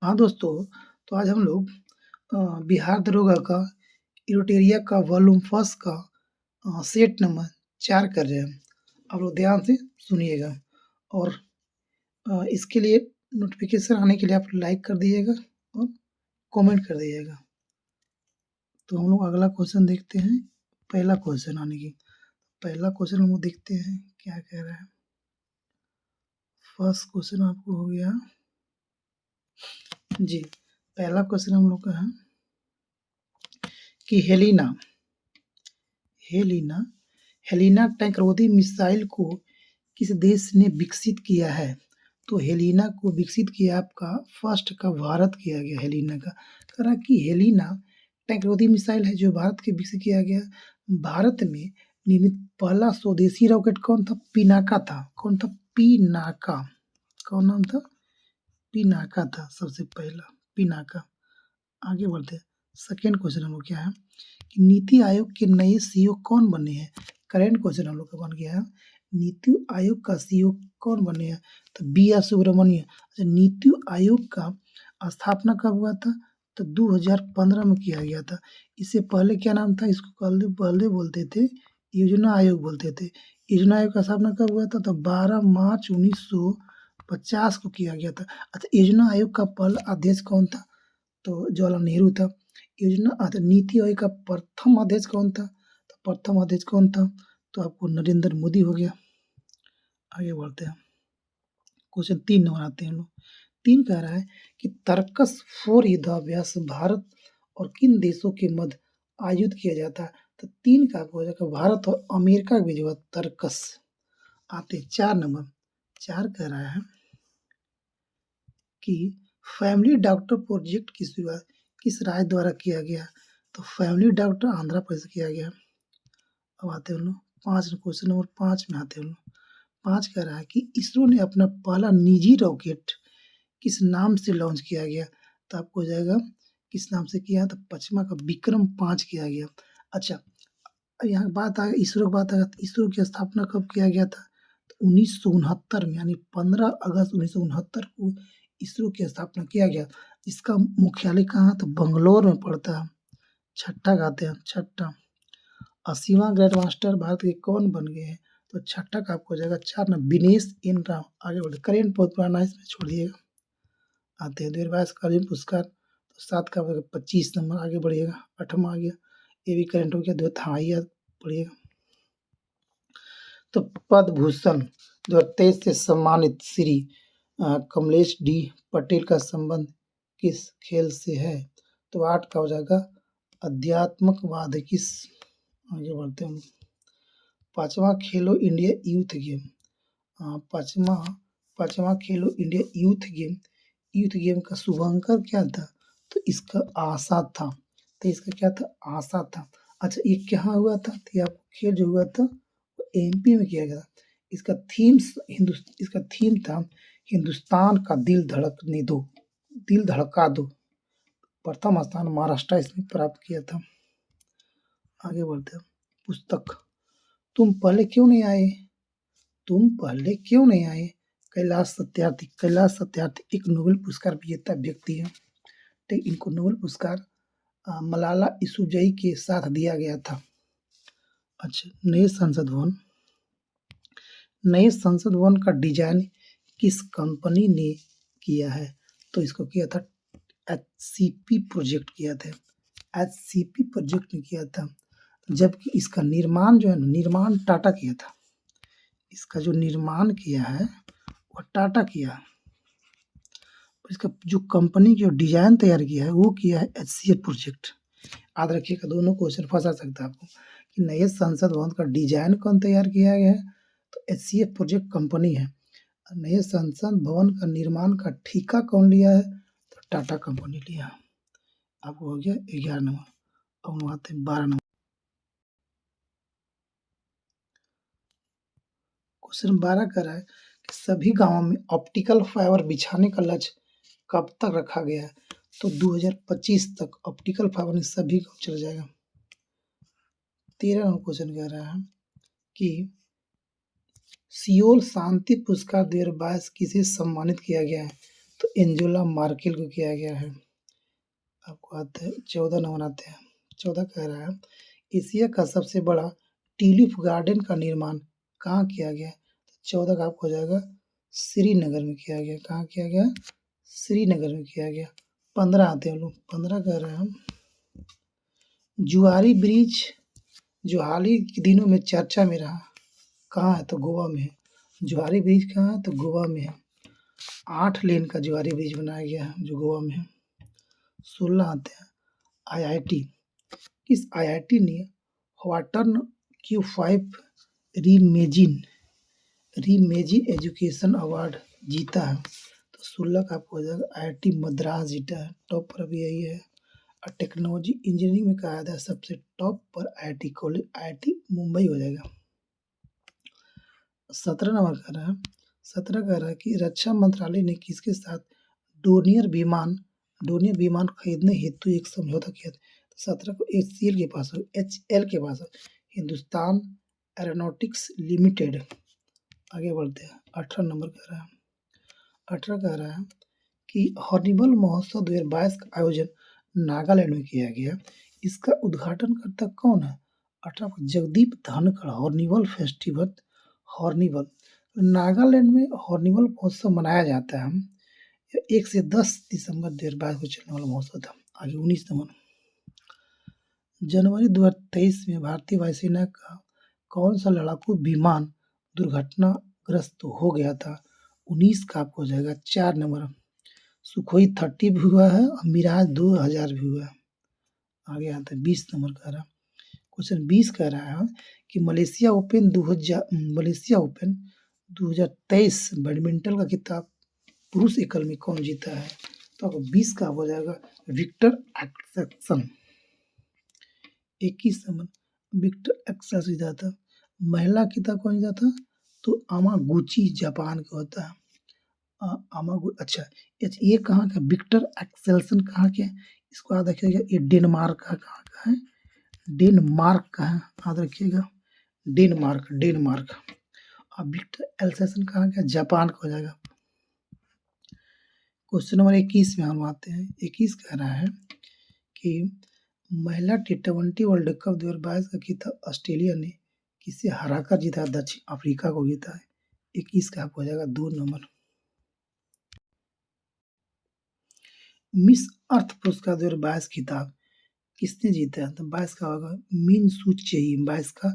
हाँ दोस्तों, तो आज हम लोग बिहार दरोगा का इरोटेरिया का वॉल्यूम फर्स्ट का सेट नंबर 4 कर रहे हैं। आप लोग ध्यान से सुनिएगा और इसके लिए नोटिफ़िकेशन आने के लिए आप लाइक कर दीजिएगा और कमेंट कर दीजिएगा। तो हम लोग अगला क्वेश्चन देखते हैं, पहला क्वेश्चन आने की। पहला क्वेश्चन हम लोग देखते हैं क्या कह रहा है। फर्स्ट क्वेश्चन आपको हो गया जी, पहला क्वेश्चन हम लोग का है कि हेलिना हेलिना टैंकरोधी मिसाइल को किस देश ने विकसित किया है? तो हेलिना को विकसित किया आपका फर्स्ट का भारत किया गया हेलिना का। कह रहा कि हेलिना टैंकरोधी मिसाइल है जो भारत के विकसित किया गया। भारत में निर्मित पहला स्वदेशी रॉकेट कौन था? पिनाका था। कौन था? पिनाका। कौन नाम था? पिनाका था सबसे पहला, पिनाका। आगे बढ़ते हैं। सेकेंड क्वेश्चन हम लोग क्या है कि नीति आयोग के नए सीईओ कौन बने हैं? करेंट क्वेश्चन हम लोग का बन गया है, नीति आयोग का सीईओ कौन बने हैं? तो बी आर सुब्रमण्यम। अच्छा, नीति आयोग का स्थापना कब हुआ था? तो 2015 में किया गया था। इससे पहले क्या नाम था? इसको पहले बोलते थे योजना आयोग बोलते थे। योजना आयोग का स्थापना कब हुआ था? तो 12 मार्च 1950 को किया गया था। अच्छा, योजना आयोग का पहला अध्यक्ष कौन था? तो जवाहरलाल नेहरू था। नीति आयोग का प्रथम अध्यक्ष कौन था? तो प्रथम अध्यक्ष कौन था? तो आपको नरेंद्र मोदी हो गया। आगे बढ़ते हैं, क्वेश्चन 3 नंबर आते हैं हम लोग। 3 कह रहा है कि तर्कस 4 युद्धाभ्यास भारत और किन देशों के मध्य आयोजित किया जाता है? तो 3 का आपको हो जाएगा भारत और अमेरिका के बीच हुआ तर्कस। आते 4 नंबर। 4 कह रहा है कि फैमिली डॉक्टर प्रोजेक्ट की शुरुआत किस राज्य द्वारा किया गया? तो फैमिली डॉक्टर आंध्र प्रदेश से किया गया। अब आते हैं हम लोग 5 क्वेश्चन नंबर 5 में आते हैं हम लोग। 5 कह रहा है कि इसरो ने अपना पहला निजी रॉकेट किस नाम से लॉन्च किया गया? तो आपको हो जाएगा किस नाम से किया? तो पचमा का विक्रम 5 किया गया। अच्छा, यहाँ बात आ इसरो की बात आ इसरो की स्थापना कब किया गया था? तो 1969 में, यानी 15 अगस्त 1969 को इसरो की स्थापना किया गया। इसका मुख्यालय कहाँ? तो बंगलोर में पड़ता है। छठा गाते हैं, छठा 80वां ग्रैंड मास्टर भारत के कौन बन गए हैं? तो छठा का आपको हो जाएगा 4 नंबर विनेश एन राव। आगे बढ़े, करेंट बहुत पुराना है, इसमें छोड़िएगा। आते हैं 2022 का अर्जुन पुरस्कार, तो 7 का 25 नंबर। आगे बढ़िएगा, 8वां आ गया, ये भी करेंट हो गया। हाँ, ये बढ़िएगा। तो पद्म भूषण 2023 से सम्मानित श्री कमलेश डी पटेल का संबंध किस खेल से है? तो 8 का हो जाएगा अध्यात्मकवाद। किस आगे बढ़ते हैं। 5वां खेलो इंडिया यूथ गेम, पाँचवा खेलो इंडिया यूथ गेम का शुभांकर क्या था? तो इसका आशा था। तो इसका क्या था? आशा था। अच्छा, ये कहाँ हुआ था? तो ये आपको खेल जो हुआ था वो एमपी में किया गया था। इसका थीम था हिंदुस्तान का दिल धड़का दो। प्रथम स्थान महाराष्ट्र इसने प्राप्त किया था। आगे बढ़ते हैं। पुस्तक तुम पहले क्यों नहीं आए? तुम पहले क्यों नहीं आए? कैलाश सत्यार्थी एक नोबेल पुरस्कार विजेता व्यक्ति है। तो इनको नोबेल पुरस्कार मलाला यूसुफजई के साथ दिया गया था। अच्छा, नए संसद भवन का डिजाइन किस कंपनी ने किया है? तो इसको किया था एचसीपी प्रोजेक्ट किया था। एचसीपी प्रोजेक्ट ने किया था, जबकि इसका निर्माण जो है निर्माण टाटा किया था। इसका जो निर्माण किया है वो टाटा किया है। इसका जो कंपनी जो डिजाइन तैयार किया है वो किया है एचसीएल प्रोजेक्ट। याद रखिएगा, दोनों क्वेश्चन फंसा सकता है आपको कि नए संसद भवन का डिजाइन कौन तैयार किया गया है? तो एचसीएल प्रोजेक्ट कंपनी है। नए संसद भवन का निर्माण का ठेका कौन लिया है? तो टाटा कंपनी लिया है। आपको हो गया 11 नंबर। अब हम आते हैं 12 नंबर। क्वेश्चन 12 कर रहा है कि सभी गांवों में ऑप्टिकल फाइबर बिछाने का लक्ष्य कब तक रखा गया है? तो 2025 तक ऑप्टिकल फाइबर में सभी गांव चला जाएगा। 13 नंबर क्वेश्चन कह रहा है कि सियोल शांति पुरस्कार 2022 किसे सम्मानित किया गया है? तो एंजेला मार्केल को किया गया है। आपको आते हैं 14 नंबर आते हैं। 14 कह रहा है एशिया का सबसे बड़ा ट्यूलिप गार्डन का निर्माण कहाँ किया गया? तो 14 का आपको हो जाएगा श्रीनगर में किया गया। कहाँ किया गया? श्रीनगर में किया गया। 15 आते हैं लोग। 15 कह रहे हैं जुआरी ब्रिज जो हाल ही के दिनों में चर्चा में रहा, कहाँ है? तो गोवा में है। जुआरी ब्रिज कहाँ है? तो गोवा में है। 8 लेन का जुआरी ब्रिज बनाया गया है जो गोवा में है। 16 आते हैं आईआईटी। किस आईआईटी ने व्हाटर्न Q5 रीमेजिन एजुकेशन अवार्ड जीता है? तो 16 का आपको हो जाएगा आईआईटी मद्रास जीता है। टॉप पर अभी यही है। और टेक्नोलॉजी इंजीनियरिंग में कहा जाता है सबसे टॉप पर आईआईटी कॉलेज आईआईटी मुंबई हो जाएगा। 17 नंबर कह रहा है 17 कह रहा है कि रक्षा मंत्रालय ने किसके साथ डोनियर विमान खरीदने हेतु एक समझौता किया था? 17 को HCL के पास HL के पास हिंदुस्तान एरोनॉटिक्स लिमिटेड। आगे बढ़ते हैं। 18 नंबर कह रहा है 18 कह रहा है कि हॉर्निबल महोत्सव 2022 का आयोजन नागालैंड में किया गया। इसका उद्घाटनकर्ता कौन है? 18 को जगदीप धनखड़। हॉर्निबल नागालैंड में हॉर्निबल महोत्सव मनाया जाता है। 1 से 10 दिसंबर 2022 को चलने वाला महोत्सव था। आगे 19 नंबर जनवरी 2023 में भारतीय वायुसेना का कौन सा लड़ाकू विमान दुर्घटनाग्रस्त हो गया था? 19 का आपको हो जाएगा 4 नंबर सुखोई 30 भी हुआ है और मिराज 2000 भी हुआ है। आगे आता है 20 नंबर कह रहा है क्वेश्चन 20 कह रहा है कि मलेशिया ओपन 2023 बैडमिंटन का खिताब पुरुष एकल में कौन जीता है? तो आपको 20 का हो जाएगा विक्टर एक्सेल्सन। 21 नंबर विक्टर एक्सेल्सन जीता था। महिला खिताब कौन जीता था? तो अमागुची जापान का होता है। अच्छा ये कहाँ का? विक्टर एक्सेल्सन कहाँ के? इसको याद रखिएगा ये डेनमार्क का। कहाँ का है? डेनमार्क का है। याद रखिएगा डेनमार्क। और विक्टर एक्सेल्सन कहाँ का? जापान का हो जाएगा। क्वेश्चन नंबर 21 में हम आते हैं। 21 कह रहा है कि महिला T20 वर्ल्ड कप 2022 का खिताब ऑस्ट्रेलिया ने किसे हराकर जीता? दक्षिण अफ्रीका को जीता है। 21 का हो जाएगा 2 नंबर। मिस अर्थ पुरस्कार 2022 खिताब किसने जीता है? तो 22 का होगा मिन सू चेई। 22 का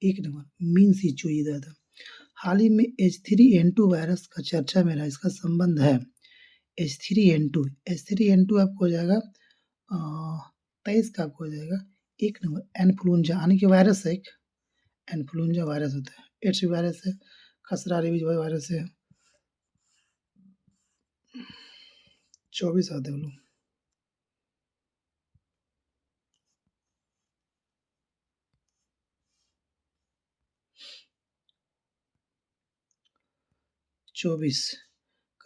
1 नंबर मिन सी चू जीता था। हाल ही में H3N2 वायरस का चर्चा में रहा, इसका संबंध है H3N2 आपको हो जाएगा 23 का आपको हो जाएगा 1 नंबर एनफ्लुएंजा यानी कि वायरस है। एक एनफ्लुएंजा वायरस होता है। एड्स वायरस है, खसरा रेबीज वायरस है। 24 आते हैं लोग। 24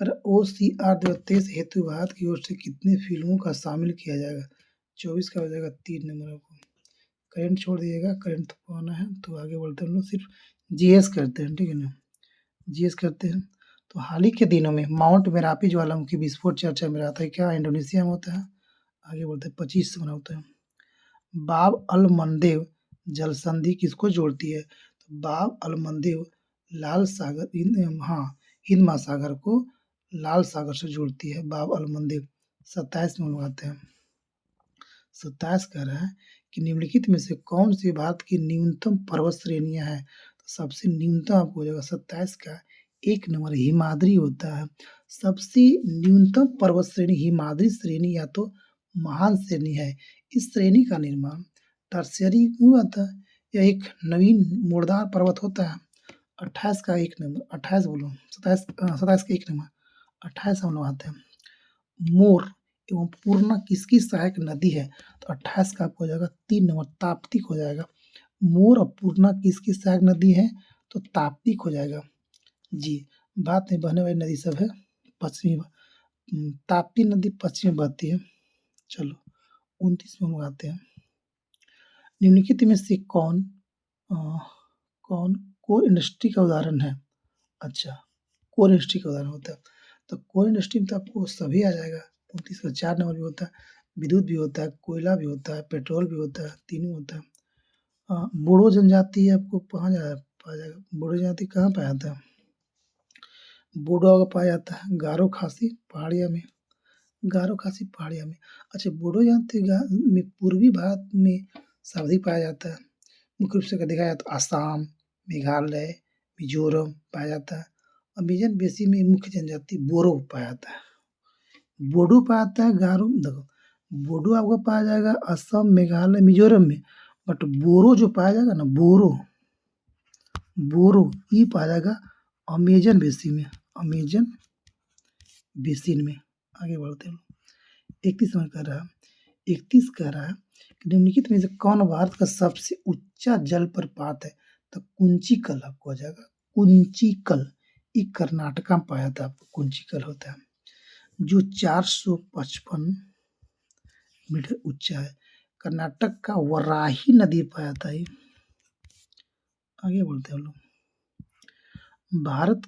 कर OCR 2023 हेतु भारत की ओर से कितने फिल्मों का शामिल किया जाएगा? 24 का हो जाएगा 3 नंबर। आपको करंट छोड़ दिएगा, करंट पाना है तो आगे बढ़ते हैं। हम लोग सिर्फ जीएस करते हैं, ठीक है ना? जीएस करते हैं। तो हाल ही के दिनों में माउंट मेरापी ज्वालामुखी विस्फोट चर्चा में रहता है, क्या इंडोनेशिया में होता है? आगे बढ़ते हैं। 25 में होता है। बाब अल मंदेब जल संधि किसको जोड़ती है? तो बाब अल मंदेब लाल सागर हिंद महासागर को लाल सागर से जोड़ती है बाब अल मंदेब। 27 में लगाते हैं। 27 कह रहा है कि निम्नलिखित में से कौन सी भारत की न्यूनतम पर्वत श्रेणियां हैं? तो सबसे न्यूनतम आपको हो जाएगा 27 का 1 नंबर हिमाद्री होता है। सबसे न्यूनतम पर्वत श्रेणी हिमाद्री श्रेणी या तो महान श्रेणी है। इस श्रेणी का निर्माण टर्शियरी में हुआ था। यह एक नवीन मुर्दार पर्वत होता है। 28 का 1 नंबर 28 बोलो 27 27 का 1 नंबर 28 हम लोग आते हैं। मोर एवं पूर्णा किसकी सहायक नदी है? तो 28 का आपको हो जाएगा 3 नंबर ताप्ती हो जाएगा। मोर और पूर्णा किसकी सहायक नदी है? तो ताप्ती हो जाएगा। जी भारत में बहने वाली नदी सब है पश्चिमी ताप्ती नदी पश्चिम में बहती है। चलो 29 में हम लोग आते हैं। निम्नलिखित में से कौन कोर इंडस्ट्री का उदाहरण है? अच्छा कोर इंडस्ट्री का उदाहरण होता है। तो कोल इंडस्ट्री में तो आपको सभी आ जाएगा। 29 का 4 नंबर भी होता है, विद्युत भी होता है, कोयला भी होता है, पेट्रोल भी होता है, तीनों होता है। बोडो जनजाति आपको कहाँ पाया जाएगा? बोडो जनजाति कहाँ पाया जाता है? बोडो का पाया जाता है गारो खासी पहाड़िया में, गारो खासी पहाड़िया में। अच्छा, बोडो जनजाति में पूर्वी भारत में सर्वाधिक पाया जाता है। मुख्य रूप से अगर देखा जाए तो असम, मेघालय, मिजोरम पाया जाता है। अमेजन बेसिन में मुख्य जनजाति बोरो पाया जाता है। बोडो पाया जाता है गारो, देखो बोडो आपको पाया जाएगा असम, मेघालय, मिजोरम में, बट बोरो जो पाया जाएगा ना, बोरो ये पाया जाएगा अमेजन बेसिन में, अमेजन बेसिन में। आगे बढ़ते हैं। 31 नंबर कह रहा है, 31 कह रहा है कि निम्नलिखित में से कौन भारत का सबसे ऊंचा जलप्रपात है? तो कुंचिकल आपको आ जाएगा, कुंचिकल। ये कर्नाटका में पाया था, आपको कुंचिकल होता है, जो 455 मीटर ऊंचा है। कर्नाटक का वराही नदी पाया था ये। आगे बढ़ते हैं हम लोग। भारत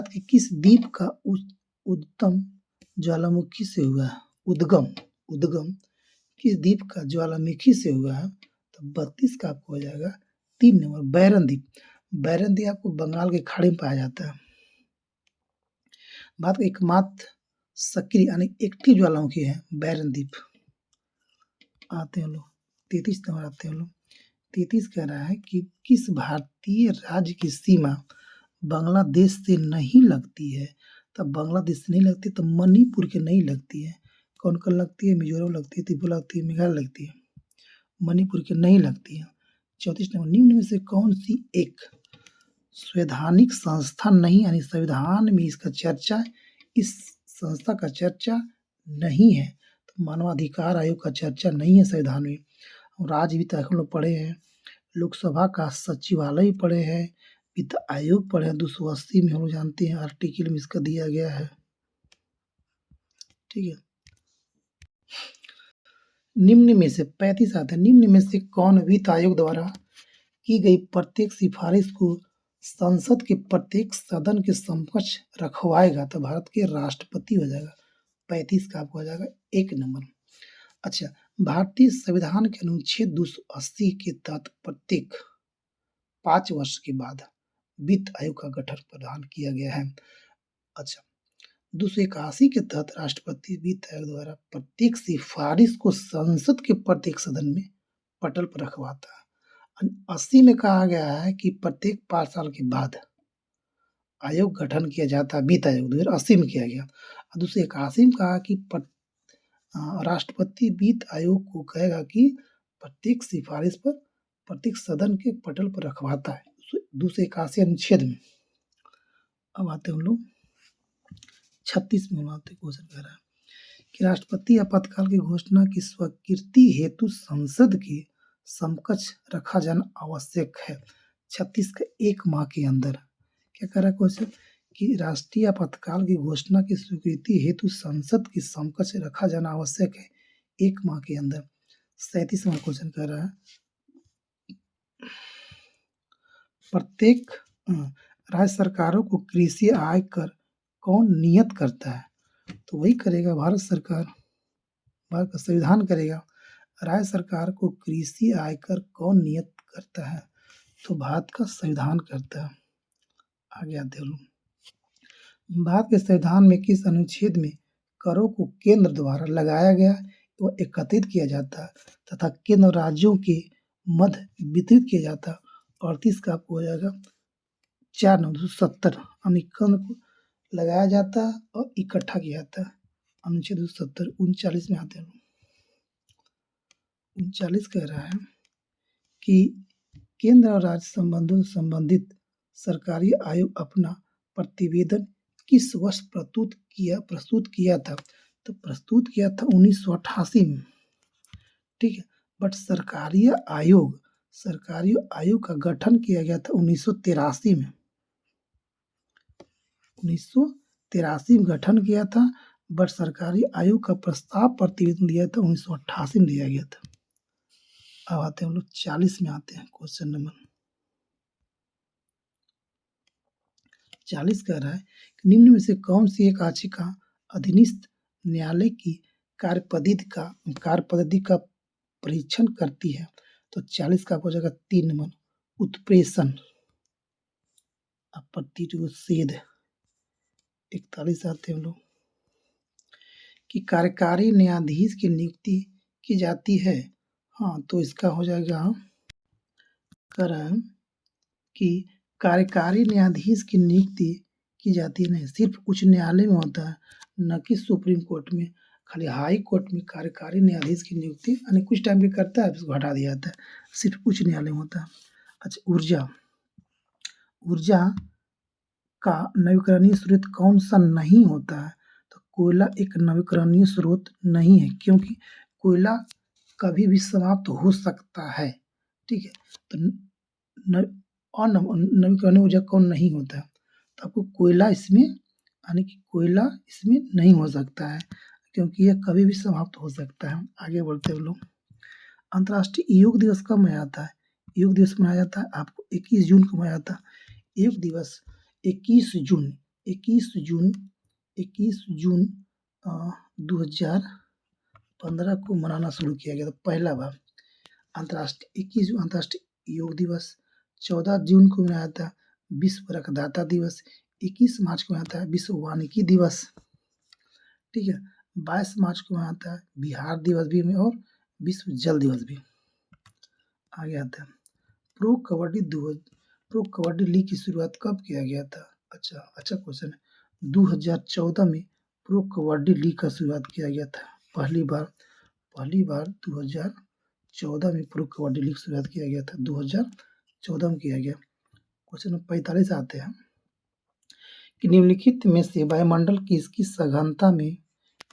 के किस द्वीप का उद्गम ज्वालामुखी से हुआ है? उद्गम किस द्वीप का ज्वालामुखी से हुआ है? तो 32 का आपको हो जाएगा 3 नंबर, बैरन द्वीप। बैरन द्वीप आपको बंगाल के खाड़ी में पाया जाता है। भारत का एकमात्र सक्रिय यानी एक्टिव ज्वालामुखी है बैरन द्वीप। आते हैं लोग 33 नंबर आते हैं लोग। 33 कह रहा है कि किस भारतीय राज्य की सीमा बांग्लादेश से नहीं लगती है? तब बांग्लादेश से नहीं लगती तो मणिपुर के नहीं लगती है। कौन कौन लगती है? मिजोरम लगती है, त्रिपुरा लगती है, मेघालय लगती है, मणिपुर के नहीं लगती है। 34 नंबर, निम्न में से कौन सी एक संवैधानिक संस्था नहीं, यानी संविधान में इसका चर्चा, इस संस्था का चर्चा नहीं है? तो मानवाधिकार आयोग का चर्चा नहीं है संविधान में। राज्य भी हम लोग पढ़े हैं, लोकसभा का सचिवालय भी पढ़े हैं, वित्त आयोग पढ़े हैं, 280 में हम लोग जानते हैं आर्टिकल में इसका दिया गया है। ठीक है, निम्न में से 35 आते हैं, निम्न में से कौन वित्त आयोग द्वारा की गई प्रत्येक सिफारिश को संसद के प्रत्येक सदन के समक्ष रखवाएगा? तो भारत के राष्ट्रपति हो जाएगा। 35 का आपको हो जाएगा 1 नंबर। अच्छा, भारतीय संविधान के अनुच्छेद 280 के तहत प्रत्येक 5 वर्ष के बाद वित्त आयोग का गठन प्रदान किया गया है। अच्छा, 281 के तहत राष्ट्रपति वित्त आयोग द्वारा प्रत्येक सिफारिश को संसद के प्रत्येक सदन में पटल पर रखवाता है। 80 में कहा गया है कि प्रत्येक 5 साल के बाद आयोग गठन किया जाता है, वित्त आयोग 2080 में किया गया। 281 में कहा कि राष्ट्रपति वित्त आयोग को कहेगा कि प्रत्येक सिफारिश पर प्रत्येक सदन के पटल पर रखवाता है, 281 अनुच्छेद में। अब आते हैं हम लोग 36 में आते क्वेश्चन कह रहा है कि राष्ट्रपति आपातकाल की घोषणा की स्वीकृति हेतु संसद के समकक्ष रखा जाना आवश्यक है। 36 का 1 माह के अंदर क्या कह रहा है क्वेश्चन कि राष्ट्रीय आपातकाल की घोषणा की स्वीकृति हेतु संसद के समकक्ष रखा जाना आवश्यक है 1 माह के अंदर। 37वां क्वेश्चन कह रहा है प्रत्येक राज्य सरकारों को कृषि आयकर कौन नियत करता है? तो वही करेगा भारत सरकार, भारत का संविधान करेगा। राज्य सरकार को कृषि आयकर कौन नियत करता है? तो भारत का संविधान करता है। आगे आते हैं, भारत के संविधान में किस अनुच्छेद में करों को केंद्र द्वारा लगाया गया व एकत्रित किया जाता है तथा केंद्र राज्यों के मध्य वितरित किया जाता है? 38 का आपको हो जाएगा 4/970, यानी कर को लगाया जाता है और इकट्ठा किया जाता है। अनुच्छेद 270। 39 में आते हैं, 39 कह रहा है कि केंद्र और राज्य संबंधों से संबंधित सरकारी आयोग अपना प्रतिवेदन किस वर्ष प्रस्तुत किया था? तो प्रस्तुत किया था 1988 में। ठीक है, बट सरकारी आयोग का गठन किया गया था 1983 में। 1983 में गठन किया था, बट सरकारी आयोग का प्रस्ताव प्रतिवेदन दिया था 1988 में दिया गया था। अब आते हैं हम लोग 40 में आते हैं क्वेश्चन नंबर 40 कह रहा है कि निम्न में से कौन सी एक याचिका अधीनस्थ न्यायालय की कार्यपद्धति का परीक्षण करती है। तो 40 का हो जाएगा 3 नंबर उत्प्रेषण प्रतिषेध। 41 आते हैं हम लोग कि कार्यकारी न्यायाधीश की नियुक्ति की जाती है। हाँ, तो इसका हो जाएगा कह रहा है कि कार्यकारी न्यायाधीश की नियुक्ति की जाती है, नहीं सिर्फ उच्च न्यायालय में होता है, न कि सुप्रीम कोर्ट में। खाली हाई कोर्ट में कार्यकारी न्यायाधीश की नियुक्ति यानी कुछ टाइम के करता है, उसको हटा दिया जाता है, सिर्फ उच्च न्यायालय में होता है। अच्छा, ऊर्जा का नवीकरणीय स्रोत कौन सा नहीं होता है? तो कोयला एक नवीकरणीय स्रोत नहीं है, क्योंकि कोयला कभी भी समाप्त हो सकता है। ठीक है, तो नवीकरणीय ऊर्जा कौन नहीं होता है, तो आपको कोयला इसमें यानी कि कोयला इसमें नहीं हो सकता है, क्योंकि यह कभी भी समाप्त हो सकता है। आगे बढ़ते हैं लोग। अंतर्राष्ट्रीय योग दिवस कब मनाया जाता है? योग दिवस मनाया जाता है आपको 21 जून को मनाया जाता है। योग दिवस 21 जून 2015 को मनाना शुरू किया गया था पहला बार। अंतर्राष्ट्रीय योग दिवस 14 जून को मनाया जाता है विश्व रक्तदाता दिवस। 21 मार्च को मनाता है विश्व वानिकी दिवस। ठीक है, 22 मार्च को मनाता है बिहार दिवस भी में और विश्व जल दिवस भी। आगे आता है प्रो कबड्डी लीग की शुरुआत कब किया गया था? अच्छा क्वेश्चन है। 2014 में प्रो कबड्डी लीग का शुरुआत किया गया था पहली बार 2014 में प्रो कबड्डी लीग शुरुआत किया गया था, 2014 में किया गया। क्वेश्चन 45 आते हैं कि निम्नलिखित में से वायुमंडल की इसकी सघनता में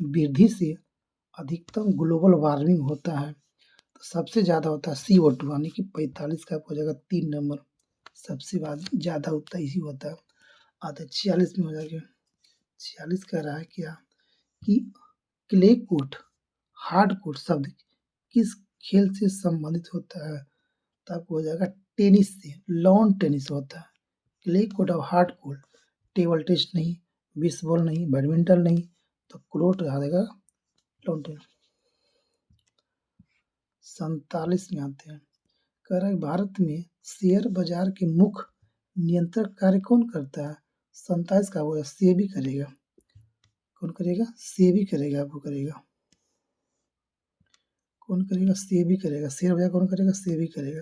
वृद्धि से अधिकतम ग्लोबल वार्मिंग होता है? तो सबसे ज़्यादा होता है CO2 यानी कि 45 का हो जाएगा 3 नंबर, सबसे ज़्यादा होता है इसी होता है। आता 46 में हो जाएगा। 46 कह रहा है क्या कि क्ले कोर्ट हार्ड कोर्ट शब्द किस खेल से संबंधित होता है? तो आपको हो जाएगा टेनिस से, लॉन टेनिस होता है। क्ले कोर्ट और हार्ड कोर्ट, टेबल टेनिस नहीं, बेसबॉल नहीं, बैडमिंटन नहीं, तो कोर्ट आ जाएगा लॉन टेनिस। 47 में आते हैं, कह रहा है भारत में शेयर बाजार के मुख्य नियंत्रक कार्य कौन करता है? 27 का वो सेबी करेगा। कौन करेगा? सेबी करेगा। आपको करेगा कौन करेगा? सेबी करेगा। शेयर बाजार कौन करेगा? सेबी करेगा।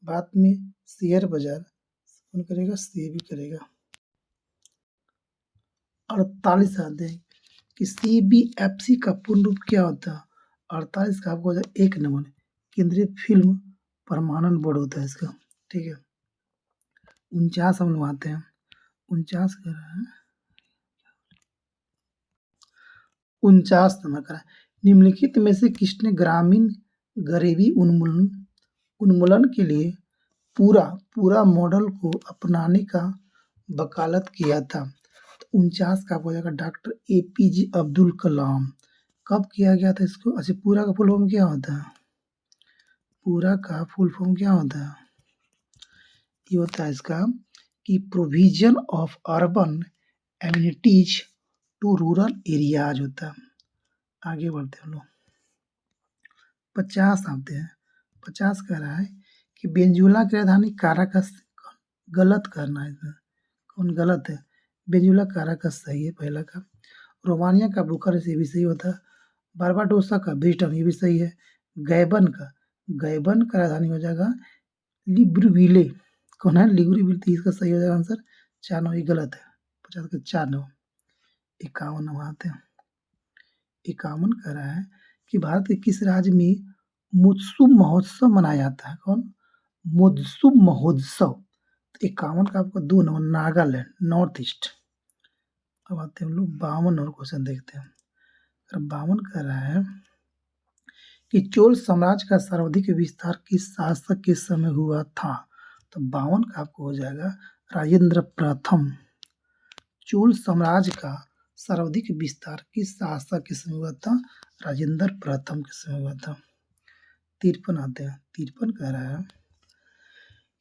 बाद में शेयर बाजार कौन करेगा? सेबी करेगा। 48 आते हैं कि CBFC का पूर्ण रूप क्या होता है? 48 का आपको 1 नंबर केंद्रीय फिल्म प्रमाणन बोर्ड होता है इसका। ठीक है, 49 हम लोग आते हैं। 49 कह रहा है 49 नंबर का निम्नलिखित में से किसने ग्रामीण गरीबी उन्मूलन के लिए पूरा मॉडल को अपनाने का वकालत किया था? तो 49 का हो जाएगा डॉक्टर APJ अब्दुल कलाम। कब किया गया था इसको? अच्छा, पूरा का फुल फॉर्म क्या होता है? पूरा का फुल फॉर्म क्या होता है? ये होता है इसका कि provision of urban amenities to rural areas होता है। आगे बढ़ते हैं लोग। 50 आते हैं। 50 कह रहा है कि वेनेजुएला की राजधानी काराकस गलत करना है इसमें। कौन गलत है? वेनेजुएला काराकस सही है पहला का। रोमानिया का बुखारेस्ट ये भी सही होता है। बारबाडोसा का ब्रिस्टन ये भी सही है। गैबन का राजधानी हो जाएगा लिब्रविले। कौन है? लिब्रविले, तो इसका सही हो जाएगा आंसर 4 नंबर, ये गलत है। 50 के 4 नंबर। 51 नंबर आते हैं। 51 कह रहा है कि भारत के किस राज्य में मोत्सुम महोत्सव मनाया जाता है? कौन? मोत्सुम महोत्सव। 51 का आपको 2 नंबर नागालैंड, नॉर्थ ईस्ट। अब आते हैं हम लोग 52 और क्वेश्चन देखते हैं। 52 कह रहा है कि चोल साम्राज्य का सर्वाधिक विस्तार किस शासक के समय हुआ था? तो 52 का आपको हो जाएगा राजेंद्र प्रथम। चोल साम्राज्य का सर्वाधिक विस्तार किस शासक के समय हुआ था? राजेंद्र प्रथम के समय हुआ था। 53 आते हैं। 53 कह रहा है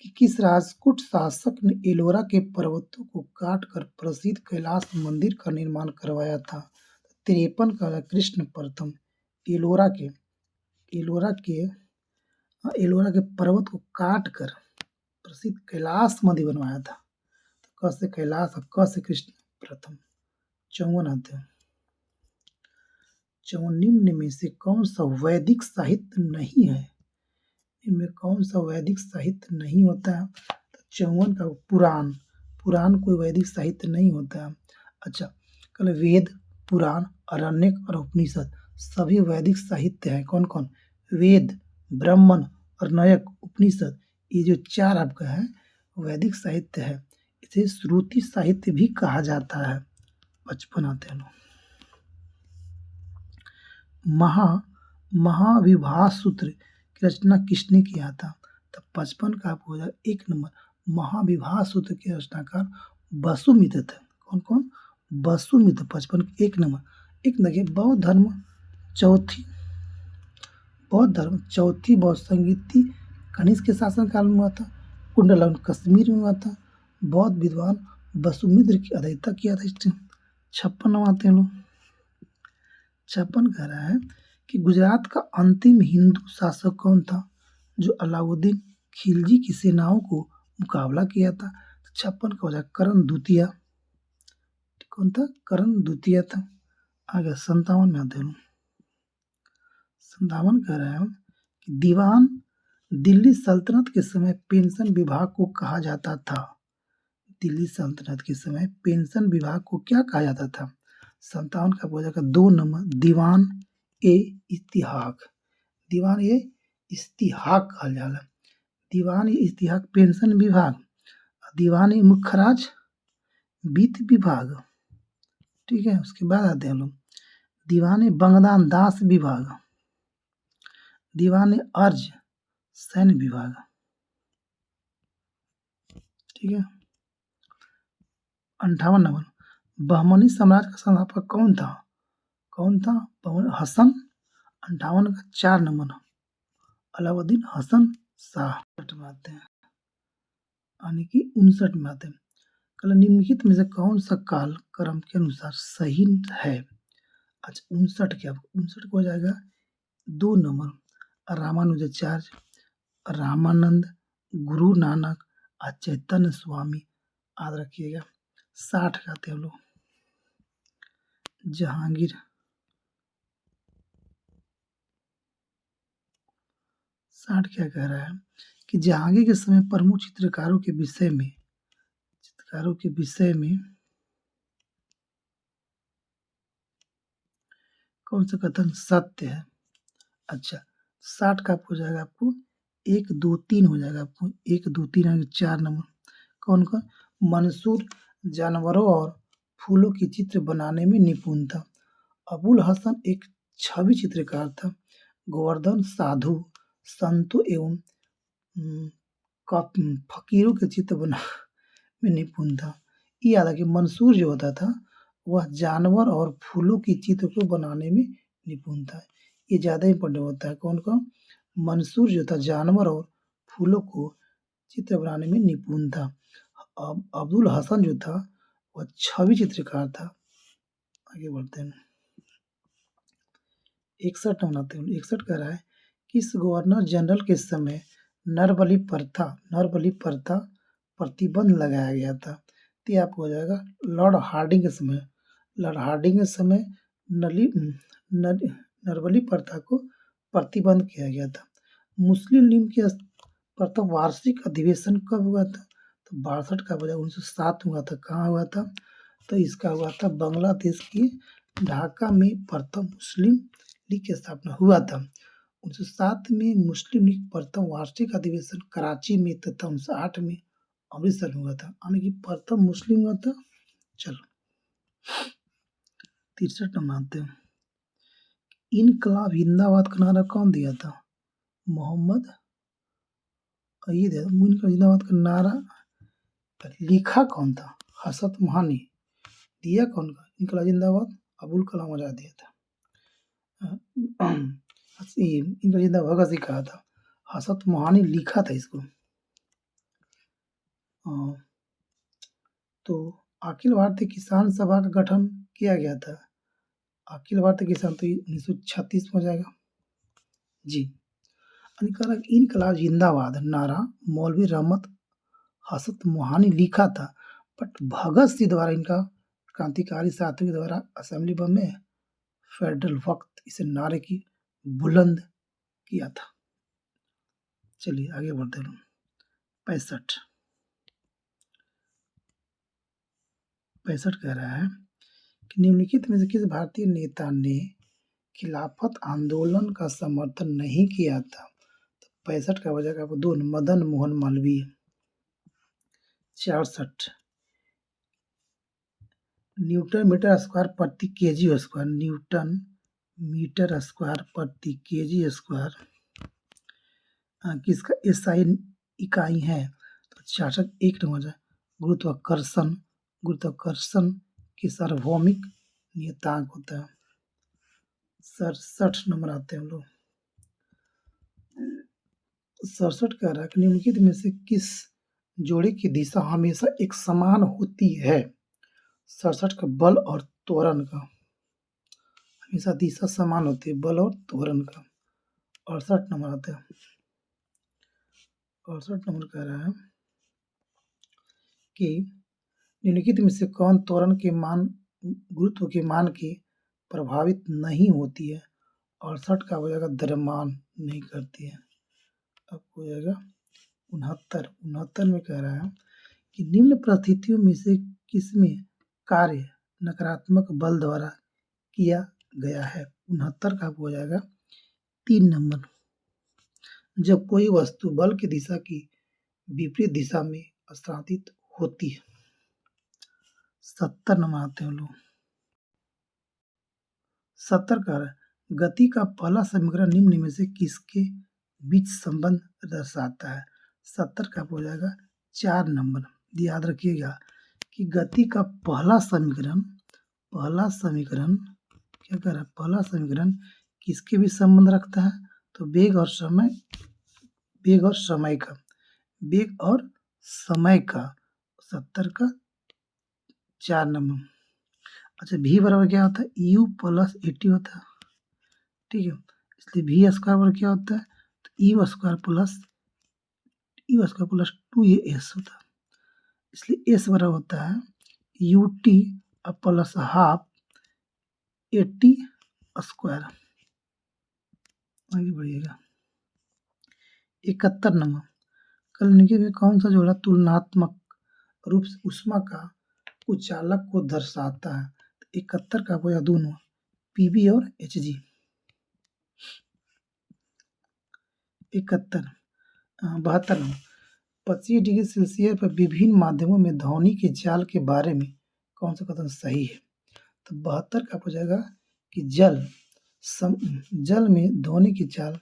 कि किस राजपूत शासक ने एलोरा के पर्वतों को काटकर प्रसिद्ध कैलाश मंदिर का निर्माण करवाया था? 53 का कृष्ण प्रथम। एलोरा के एलोरा के एलोरा के पर्वत को काट कर प्रसिद्ध कैलाश मंदिर बनवाया था। क से कैलाश और क से कृष्ण प्रथम। 54 आते हैं। 54 निम्न में से कौन सा वैदिक साहित्य नहीं है? इनमें कौन सा वैदिक साहित्य नहीं होता है? तो 54 का पुराण। पुराण कोई वैदिक साहित्य नहीं होता है। अच्छा, कल वेद, पुराण, आरण्यक और उपनिषद सभी वैदिक साहित्य है। कौन कौन? वेद, ब्राह्मण, आरण्यक, उपनिषद, ये जो चार आपका है वैदिक साहित्य है। इसे श्रुति साहित्य भी कहा जाता है। 55 आते हैं। महाविभास सूत्र की रचना किसने किया था? तो 55 का आपको हो जाएगा 1 नंबर। महाविभास सूत्र के रचनाकार वसुमित्र थे। कौन कौन? वसुमित्र। 55 1 नंबर। एक देखिए बौद्ध धर्म चौथी बौद्ध संगीति कनिष्क के शासनकाल में हुआ था। कुंडलन कश्मीर में हुआ था। बौद्ध विद्वान वसुमित्र की अध्यक्षता किया था। इसने 56 नंबर आते हैं लोग। 56 कह रहा है कि गुजरात का अंतिम हिंदू शासक कौन था जो अलाउद्दीन खिलजी की सेनाओं को मुकाबला किया था? 56 का हो जाएगा करण द्वितीय। कौन था? करण द्वितीय था। आगे 57 में आते हैं। 57 कह रहा है कि दीवान दिल्ली सल्तनत के समय पेंशन विभाग को कहा जाता था। दिल्ली सल्तनत के समय पेंशन विभाग को क्या कहा जाता था? 57 का हो जाएगा 2 नंबर। दीवान ए इस्तिहाक। दीवान ए इस्तिहाक कहा जाला। दीवान ए इस्तिहाक पेंशन विभाग। दीवान ए मुखराज वित्त विभाग। ठीक है, उसके बाद आते हैं लोग दीवान ए बंगदान दास विभाग। दीवान ए अर्ज सैन्य विभाग। ठीक है। 58 नंबर। बहमनी साम्राज्य का संस्थापक कौन था? कौन था? हसन। 58 का 4 नंबर। अलाउद्दीन हसन शाह। में आते हैं यानी कि 59 में आते हैं। कल निम्नलिखित में से कौन सा काल क्रम के अनुसार सही है? अच्छा, 59 क्या? 59 को हो जाएगा 2 नंबर। रामानुजाचार्य, रामानंद, गुरु नानक और चैतन्य स्वामी। याद रखिएगा। 60 का आते हैं लोग जहांगीर। 60 क्या कह रहा है कि जहांगीर के समय प्रमुख चित्रकारों के विषय में कौन सा कथन सत्य है? अच्छा, 60 का हो जाएगा आपको 1 2 3 हो जाएगा आपको 1 2 3 आगे 4 नंबर। कौन कौन? मंसूर जानवरों और फूलों की चित्र बनाने में निपुण था। अबुल हसन एक छवि चित्रकार था। गोवर्धन साधु संतों एवं फकीरों के चित्र बना में निपुण था। ये याद है कि मंसूर जो होता था वह जानवर और फूलों की चित्र को बनाने में निपुण था। ये ज़्यादा इम्पोर्टेंट होता है। कौन कौन? मंसूर जो था जानवर और फूलों को चित्र बनाने में निपुण था। अब्दुल हसन जो था वह छवि चित्रकार था। आगे बढ़ते हैं। 61 बनाते हैं। 61 कह रहा है किस गवर्नर जनरल के समय नरबलि प्रथा प्रतिबंध लगाया गया था? तो ये आपको हो जाएगा लॉर्ड हार्डिंग के समय। लॉर्ड हार्डिंग के समय नरबलि प्रथा को प्रतिबंध किया गया था। मुस्लिम लीग के प्रथम वार्षिक अधिवेशन कब हुआ था? तो 62 का बजाय 1907 हुआ था। कहाँ हुआ था? तो इसका हुआ था बांग्लादेश की ढाका में प्रथम मुस्लिम लीग की स्थापना हुआ था। 1907 में मुस्लिम लीग प्रथम वार्षिक अधिवेशन कराची में तथा 1908 में अमृतसर में हुआ था। यानी कि प्रथम मुस्लिम हुआ था। चलो 63 नंबर आते हैं। इनकलाब जिंदाबाद का नारा कौन दिया था? मोहम्मद ये दिया था। इनकलाब जिंदाबाद का नारा लिखा कौन था? हसरत मोहानी। दिया कौन का? इनकलाब जिंदाबाद अबुल कलाम आजाद दिया था। इनकलाब जिंदाबाद भगत सिंह कहा था। हसरत मोहानी लिखा था इसको। अ, तो अखिल भारतीय किसान सभा का गठन किया गया था। अखिल भारतीय किसान तो ये 1936 में हो जाएगा। जी। इनकलाब जिंदाबाद नारा मौलवी रहमत हसरत मोहानी लिखा था, बट भगत सिंह द्वारा इनका क्रांतिकारी साथियों के द्वारा असेंबली में फेडरल वक्त इस नारे की बुलंद किया था। चलिए आगे बढ़ते हैं। 65 कह रहा है कि निम्नलिखित में से किस भारतीय नेता ने खिलाफत आंदोलन का समर्थन नहीं किया था? तो 65 का वजह आपको 2 Madan Mohan Malviya. 66 newton metre square प्रति KG square, newton metre square प्रति केजी स्क्वायर किसका एसआई इकाई है? तो 66 1 नंबर है गुरुत्वाकर्षण। गुरुत्वाकर्षण की सार्वभौमिक नियतांक होता है। 67 नंबर आते हैं हम लोग। 67 कह रहा है कि निम्नलिखित में से किस जोड़े की दिशा हमेशा एक समान होती है? 67 का बल और त्वरण का हमेशा दिशा समान होती है, बल और त्वरण का। 68 नंबर आता है। 68 नंबर कह रहा है कि निम्नलिखित में से कौन त्वरण के मान गुरुत्व के मान की प्रभावित नहीं होती है? 68 का हो जाएगा द्रव्यमान नहीं करती है। अब हो जाएगा 69। 69 में कह रहा है कि निम्न परिस्थितियों में से किसमें कार्य नकारात्मक बल द्वारा किया गया है? 69 का हो जाएगा 3 नंबर। जब कोई वस्तु बल की दिशा की विपरीत दिशा में स्थानांतरित होती है। 70 नंबर आते हैं लोग। 70 कह रहा है गति का पहला समीकरण निम्न में से किसके बीच संबंध दर्शाता है? 70 का हो जाएगा 4 नंबर। याद रखिएगा कि गति का पहला समीकरण क्या कह रहा है? पहला समीकरण किसके बीच संबंध रखता है? तो वेग और समय का 70 का 4 नंबर। अच्छा, v बराबर क्या होता है? u प्लस 80 होता है, ठीक है। इसलिए v स्क्वायर बराबर क्या होता है? तो u स्क्वायर प्लस 2as होता है। इसलिए s बराबर होता है ut प्लस हाफ 80 स्क्वायर। आगे बढ़िएगा। 71 नंबर निम्नलिखित में कौन सा जोड़ा तुलनात्मक रूप से ऊष्मा का कुचालक को दर्शाता है? 71 का हो या दोनों पीबी और एचजी। 72 नंबर 25 डिग्री सेल्सियस पर विभिन्न माध्यमों में ध्वनि के जाल के बारे में कौन सा कथन सही है? तो 72 का हो जाएगा कि जल में ध्वनि की चाल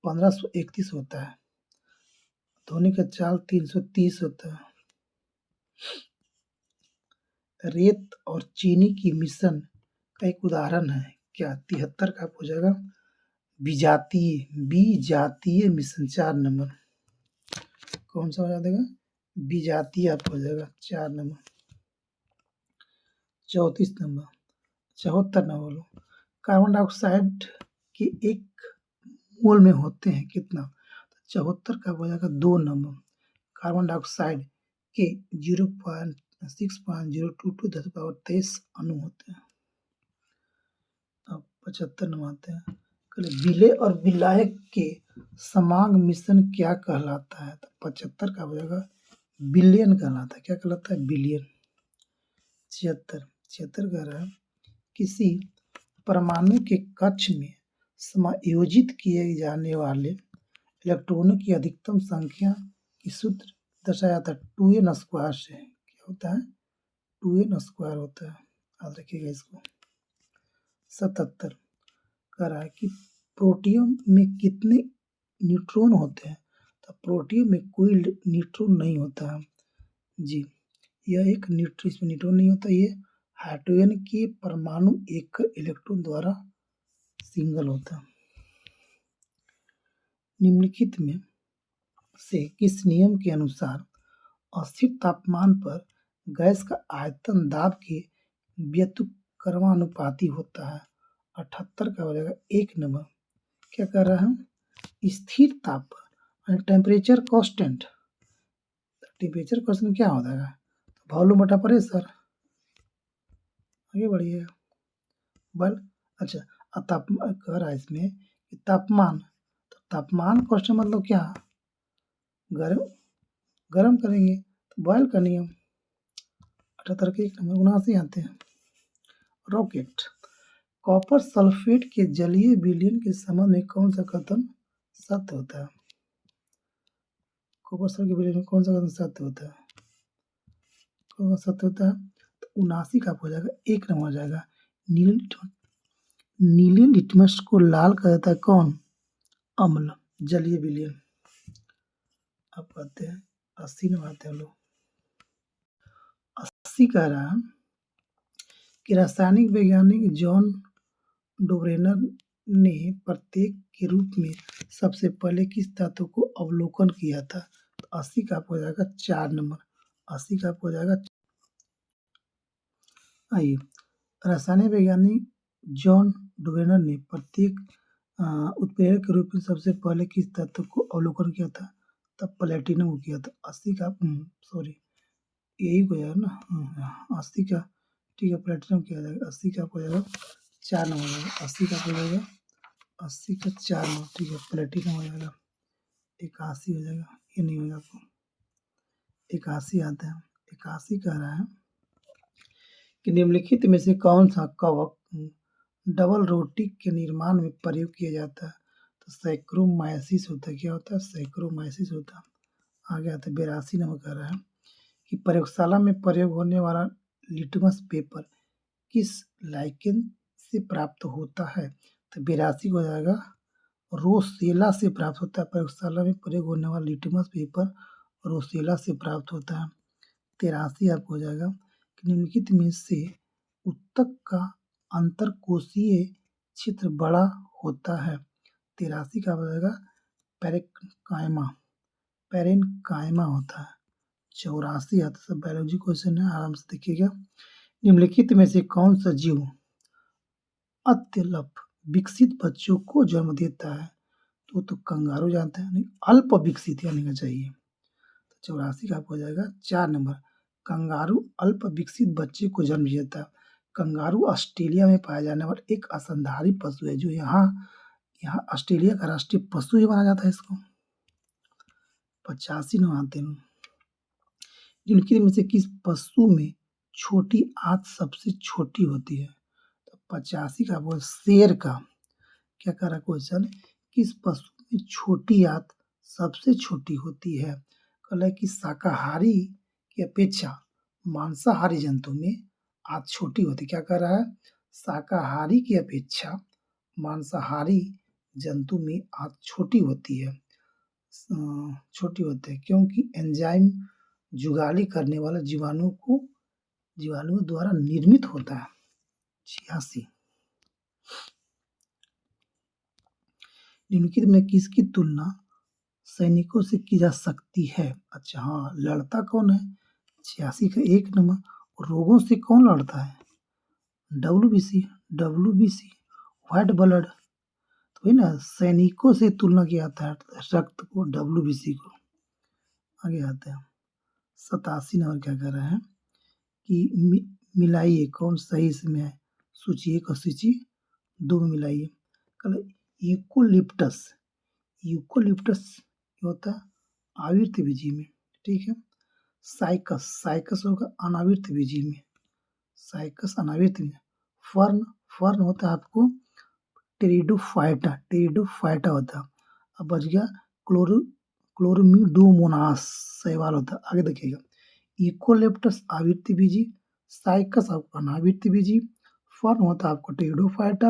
1531 होता है, ध्वनि का चाल 330 होता है। रेत और चीनी की मिश्रण का एक उदाहरण है क्या? 73 का हो जाएगा विजातीय मिश्रण। 4 नंबर कौन सा हो जाएगा? विजातीय आप हो जाएगा 4 नंबर। 34 नंबर 74 नंबर बोलो कार्बन डाइऑक्साइड के 1 मोल में होते हैं कितना? तो 74 का हो जाएगा 2 नंबर। कार्बन डाइऑक्साइड के 0.6022 10 पावर 23 अणु होते हैं। अब 75 नंबर आते हैं। विलेय और विलायक के समांग मिश्रण क्या कहलाता है? तो 75 का हो जाएगा बिलियन कहलाता है। क्या कहलाता है? बिलियन। 76 कह रहा है किसी परमाणु के कक्ष में समायोजित किए जाने वाले इलेक्ट्रॉनों की अधिकतम संख्या की सूत्र दर्शाया जाता है 2n स्क्वायर से। क्या होता है? 2n स्क्वायर होता है, याद रखिएगा इसको। 77 कह रहा है कि प्रोटियम में कितने न्यूट्रॉन होते हैं? तो प्रोटियम में कोई न्यूट्रॉन नहीं होता है जी। यह एक इसमें न्यूट्रॉन नहीं होता। ये हाइड्रोजन के परमाणु एक इलेक्ट्रॉन द्वारा सिंगल होता है। निम्नलिखित में से किस नियम के अनुसार अस्थिर तापमान पर गैस का आयतन दाब के व्युत्क्रमानुपाती होता है। 78 का हो जाएगा 1 नंबर। क्या कर रहा है? स्थिर ताप पर टेम्परेचर कांस्टेंट। टेम्परेचर कांस्टेंट क्या होता है? वॉल्यूम बटा प्रेशर। आगे बढ़िए। बल अच्छा, तापमान कह रहा है इसमें कि तापमान, तो तापमान कांस्टेंट मतलब क्या? गर्म गर्म करेंगे तो बॉयल करनी है। 78 के 1 नंबर। 79 आते हैं। रॉकेट। कॉपर सल्फेट के जलीय विलयन के संबंध में कौन सा कथन सत्य होता है? कॉपर सल्फेट के विलयन में कौन सा कथन सत्य होता है? कौन सा सत्य होता है? तो 79 का हो जाएगा 1 नंबर हो जाएगा। नीले लिटमस को लाल कर देता है कौन? अम्ल, जलीय विलयन। अब कहते हैं 80 नंबर आते हैं लोग। 80 कह रहा है कि रासायनिक वैज्ञानिक जॉन डोब्रेनर ने प्रत्येक के रूप में सबसे पहले किस तत्व को अवलोकन किया था? तो 80 का हो जाएगा 4 नंबर। 80 का हो जाएगा। आइए, रासायनिक वैज्ञानिक जॉन डोब्रेनर ने प्रत्येक उत्प्रेरक के रूप में सबसे पहले किस तत्व को अवलोकन किया था? तब प्लेटिनम को किया था। 80 का सॉरी, यही हो जाएगा ना। 80 का ठीक है, प्लेटिनम किया जाएगा। 80 का हो जाएगा 4 नंबर हो जाएगा। 80 का हो जाएगा 80 का 4 नंबर। ठीक है, प्लेटिनम हो जाएगा। 81 हो जाएगा। ये नहीं होगा आपको। 81 आता है। 81 कह रहा है कि निम्नलिखित में से कौन सा कवक डबल रोटी के निर्माण में प्रयोग किया जाता है? तो सैक्रोमाइसिस होता है। क्या होता है? सैक्रोमाइसिस होता है। आगे आता है 82 नंबर कह रहा है कि प्रयोगशाला में प्रयोग होने वाला लिटमस पेपर किस लाइकेन से प्राप्त होता है? तो 82 हो जाएगा रोसेला से प्राप्त होता है। प्रयोगशाला में प्रयोग होने वाला लिटमस पेपर रोसेला से प्राप्त होता है। 83 आपको हो जाएगा कि निम्नलिखित में से उत्तक का अंतरकोशीय क्षेत्र बड़ा होता है। 83 का हो जाएगा पेरेन्काइमा। पेरेन्काइमा होता है। 84 आता है। सब बायोलॉजी क्वेश्चन है, आराम से देखिएगा। निम्नलिखित में से कौन सा जीव अत्यल्प विकसित बच्चों को जन्म देता है? तो कंगारू जानते हैं। नहीं, अल्प विकसित यानी का चाहिए। 84 का हो जाएगा 4 नंबर। कंगारू अल्प विकसित बच्चे को जन्म देता है। कंगारू ऑस्ट्रेलिया में पाया जाने वाला एक स्तनधारी पशु है, जो यहाँ यहाँ ऑस्ट्रेलिया का राष्ट्रीय पशु ही माना जाता है इसको। 85 नंबर आते हैं। निम्नलिखित में से किस पशु में छोटी आंत सबसे छोटी होती है? तो 85 का बोल शेर का। क्या कर रहा क्वेश्चन? किस पशु में छोटी आंत सबसे छोटी होती है? कल है कि शाकाहारी की अपेक्षा मांसाहारी जंतु में आंत छोटी होती है। क्या कर रहा है? शाकाहारी की अपेक्षा मांसाहारी जंतु में आंत छोटी होती है। छोटी होती है क्योंकि एंजाइम जुगाली करने वाला जीवाणुओं द्वारा निर्मित होता है। 86 निम्नलिखित में किसकी तुलना सैनिकों से की जा सकती है? अच्छा हाँ, लड़ता कौन है? 86 का 1 नंबर। रोगों से कौन लड़ता है? डब्ल्यूबीसी। डब्ल्यूबीसी व्हाइट ब्लड, तो वही ना, सैनिकों से तुलना किया जाता है रक्त को, डब्ल्यूबीसी को। आगे आते हैं 87 नंबर। क्या कर रहे हैं कि मिलाइए कौन सही इसमें है? सूची 1 और सूची 2 में मिलाइए। कल यूकोलिप्टस। यूकोलिप्टस क्या होता है? आवृतबीजी में। ठीक है। साइकस। साइकस होगा अनावृतबीजी में। साइकस अनावृत में। फर्न। फर्न होता है आपको टेरिडोफाइटा। टेरिडोफाइटा होता है। अब बच गया क्लोरमिडोमोनास शैवाल होता है। आगे देखिएगा, यूकोलिप्टस आवृतबीजी, साइकस आपका अनावृतबीजी, फर्न होता है आपको टेरिडोफाइटा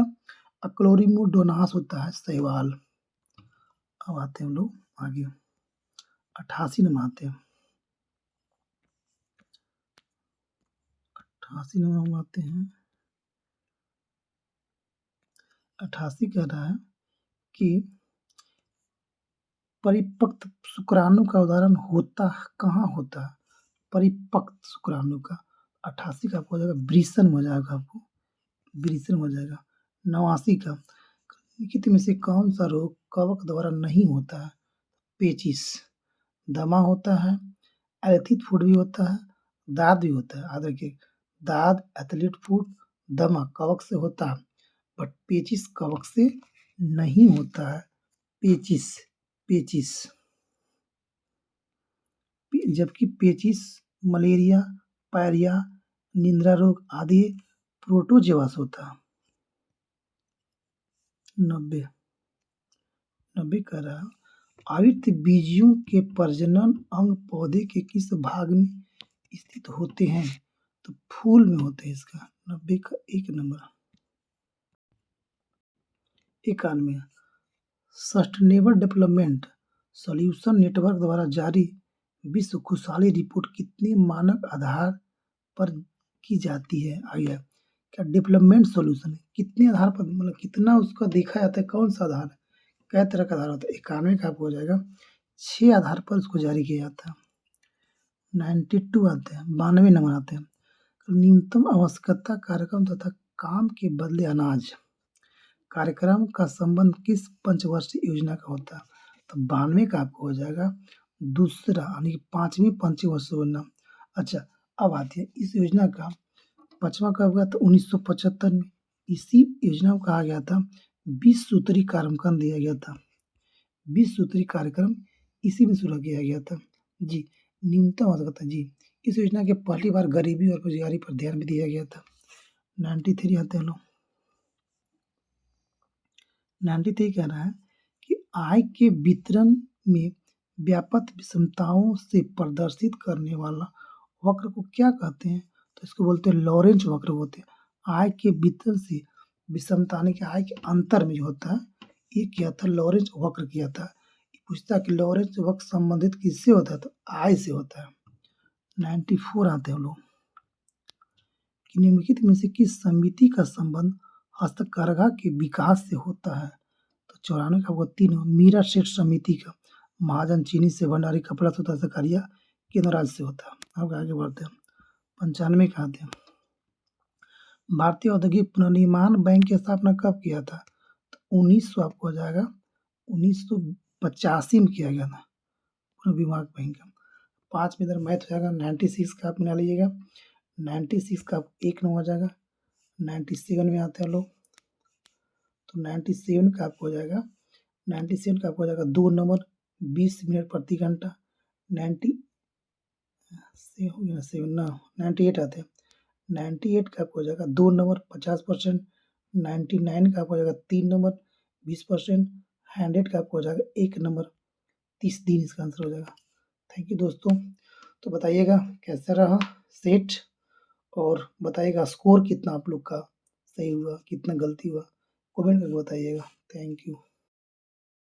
और क्लोरिमिडोनास होता है शैवाल। अब आते हैं हम लोग आगे 88 नंबर आते हैं। 88 नंबर हम आते हैं। 88 कह रहा है कि परिपक्व शुक्राणु का उदाहरण होता कहाँ होता है? परिपक्व शुक्राणु का। 88 का आपको हो जाएगा वृषण हो जाएगा आपको, वृषण हो जाएगा। 89 का निम्नलिखित में से कौन सा रोग कवक द्वारा नहीं होता है? पेचिश, दमा होता है, एथिल फूड भी होता है, दाद भी होता है। याद रखिए, दाद, एथलीट फूड, दमा कवक से होता है, बट पेचिश कवक से नहीं होता है। पेचिश, पेचिश, जबकि पेचिश मलेरिया, पायरिया, निद्रा रोग आदि प्रोटोजोआ से होता है। 90 कह रहा है आवृत्त बीजियों के प्रजनन अंग पौधे के किस भाग में स्थित होते हैं? तो फूल में होते हैं इसका। 90 का 1 number. 91 sustainable development solution network द्वारा जारी विश्व खुशहाली रिपोर्ट कितने मानक आधार पर की जाती है? आइए, क्या डेवलपमेंट सॉल्यूशन कितने आधार पर, मतलब कितना उसका देखा जाता है, कौन सा आधार है, कई तरह का आधार होता है। 91 का आपको हो जाएगा 6 आधार पर उसको जारी किया जाता है। 92 आते हैं, 92 नंबर आते हैं न्यूनतम आवश्यकता कार्यक्रम तथा काम के बदले अनाज कार्यक्रम का संबंध किस पंचवर्षीय योजना का होता है? तो 92 का आपको हो जाएगा दूसरा, यानी कि 5वीं पंचवर्षीय योजना। अच्छा, अब आती है इस योजना का 5वां कब हुआ? तो 1975 में। इसी योजना को कहा गया था 20 सूत्री कार्यक्रम दिया गया था। 20 सूत्री कार्यक्रम इसी में शुरू किया गया था जी। न्यूनतम आवश्यकता जी, इस योजना के पहली बार गरीबी और बेरोजगारी पर ध्यान भी दिया गया था। 93 आते हैं लोग। 93 कह रहा है कि आय के वितरण में व्यापक विषमताओं से प्रदर्शित करने वाला वक्र को क्या कहते हैं? तो इसको बोलते हैं लॉरेंज वक्र बोलते हैं। आय के वितरण से विषमता, यानी कि आय के अंतर में जो होता है, ये किया था लॉरेंज वक्र किया था। ये पूछता है कि लॉरेंज वक्र संबंधित किससे होता है? तो आय से होता है। 94 आते हैं लोग कि निम्नलिखित में से किस समिति का संबंध हस्तकरघा के विकास से होता है? तो 94 का वो 3 मीरा सेठ समिति का। महाजन चीनी से भंडारी कपड़ा सूता सहकारिता केंद्र राज्य से होता है। अब आगे बढ़ते हैं। 95 का आते हैं भारतीय औद्योगिक पुनर्निर्माण बैंक की स्थापना कब किया था? तो 1900 आपको हो जाएगा 1985 में किया गया था पुनर्विभाग बैंक का। 5 में इधर मैथ हो जाएगा। 96 का आप मिला लीजिएगा। 96 का 1 नंबर हो जाएगा। 97 में आते हैं लोग, तो 97 का आपको हो जाएगा 97 का आपको हो जाएगा 2 नंबर 20 मिनट प्रति घंटा। 90 से हो गया 7 ना, 98 आते हैं। 98 का आपको हो जाएगा 2 नंबर 50%। 99 का आपको हो जाएगा 3 नंबर 20%। 100 का आपको हो जाएगा 1 नंबर 30 दिन इसका आंसर हो जाएगा। थैंक यू दोस्तों। तो बताइएगा कैसा रहा सेट, और बताइएगा स्कोर कितना आप लोग का सही हुआ, कितना गलती हुआ, कमेंट करके बताइएगा। Thank you.